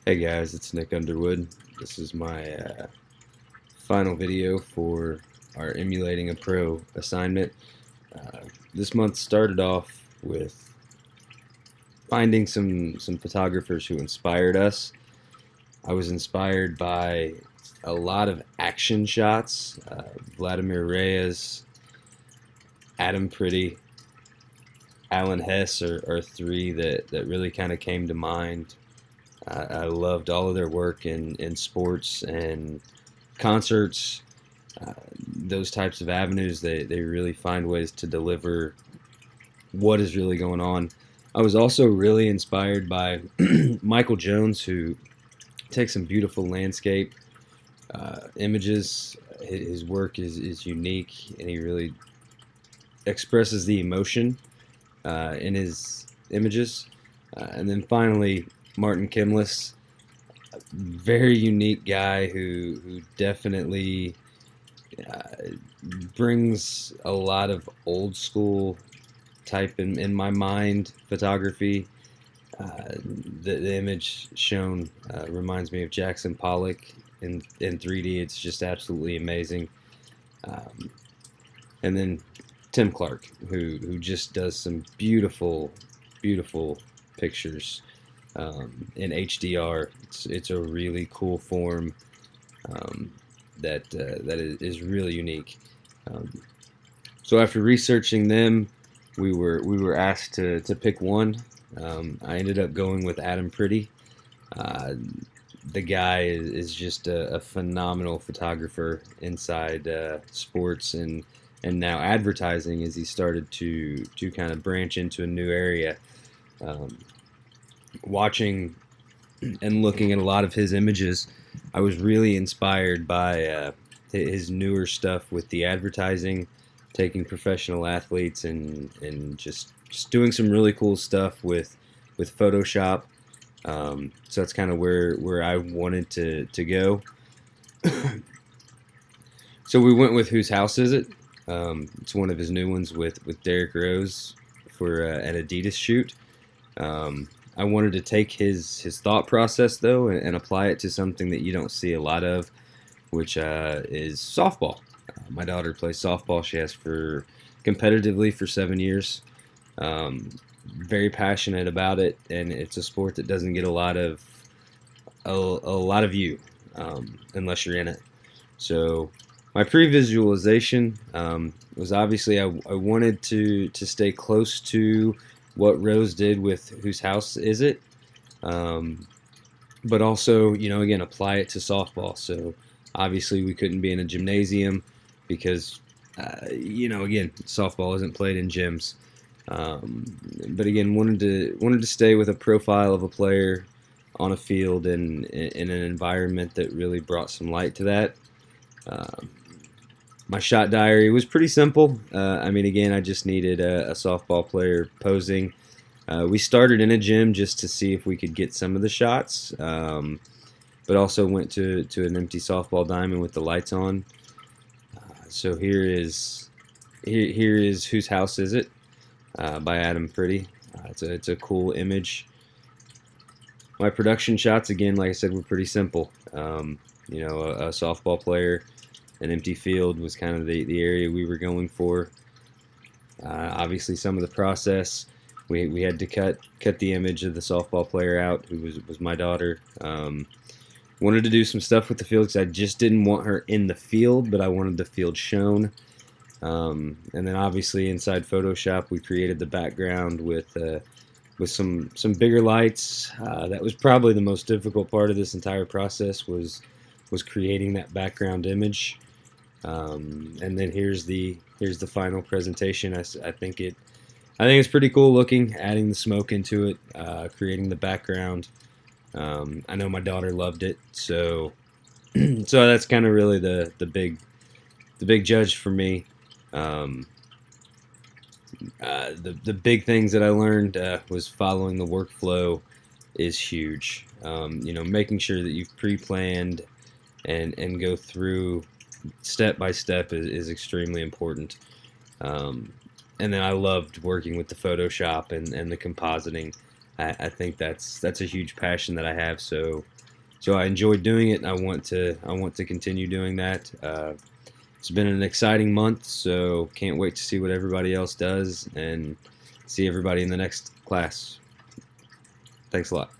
Hey guys, it's Nick Underwood. This is my final video for our Emulating a Pro assignment. Uh, this month started off with finding some photographers who inspired us. I was inspired by a lot of action shots. Vladimir Reyes, Adam Pretty, Alan Hess are three that really kind of came to mind. I loved all of their work in sports and concerts, those types of avenues. They really find ways to deliver what is really going on. I was also really inspired by Michael Jones, who takes some beautiful landscape images. His work is unique, and he really expresses the emotion in his images. And then finally, Martin Kimlis, very unique guy who definitely brings a lot of old school type in my mind photography. The image shown reminds me of Jackson Pollock in 3D. It's just absolutely amazing. And then Tim Clark, who just does some beautiful pictures in HDR. It's a really cool form that is really unique. So after researching them, we were asked to pick one. I ended up going with Adam Pretty. The guy is just a phenomenal photographer inside sports and now advertising, as he started to kind of branch into a new area. Watching and looking at a lot of his images, I was really inspired by his newer stuff with the advertising, taking professional athletes and just doing some really cool stuff with Photoshop. So that's kind of where I wanted to go. So we went with Whose House Is It? It's one of his new ones with Derrick Rose for an Adidas shoot. I wanted to take his thought process though and apply it to something that you don't see a lot of, which is softball. My daughter plays softball. She has for competitively for 7 years. Very passionate about it, and it's a sport that doesn't get a lot of view unless you're in it. So my pre-visualization was obviously I wanted to stay close to what Rose did with Whose House Is It, but also, again, apply it to softball. So obviously we couldn't be in a gymnasium because, again, softball isn't played in gyms. But again, wanted to stay with a profile of a player on a field and in an environment that really brought some light to that. My shot diary was pretty simple. Again, I just needed a softball player posing. We started in a gym just to see if we could get some of the shots, but also went to an empty softball diamond with the lights on. So here is Whose House Is It? By Adam Pretty. It's a cool image. My production shots, again, like I said, were pretty simple. A softball player, an empty field was kind of the area we were going for. Obviously, some of the process, we had to cut the image of the softball player out, who was my daughter. Wanted to do some stuff with the field because I just didn't want her in the field, but I wanted the field shown. And then obviously inside Photoshop, we created the background with some bigger lights. That was probably the most difficult part of this entire process was creating that background image. And then here's the final presentation. I think it's pretty cool looking, adding the smoke into it, creating the background. I know my daughter loved it, so that's kind of really the big judge for me. The big things that I learned was following the workflow is huge. Making sure that you've pre-planned and go through step by step is extremely important. And then I loved working with the Photoshop and the compositing. I think that's a huge passion that I have. So I enjoy doing it, and I want to continue doing that. It's been an exciting month, so can't wait to see what everybody else does and see everybody in the next class. Thanks a lot.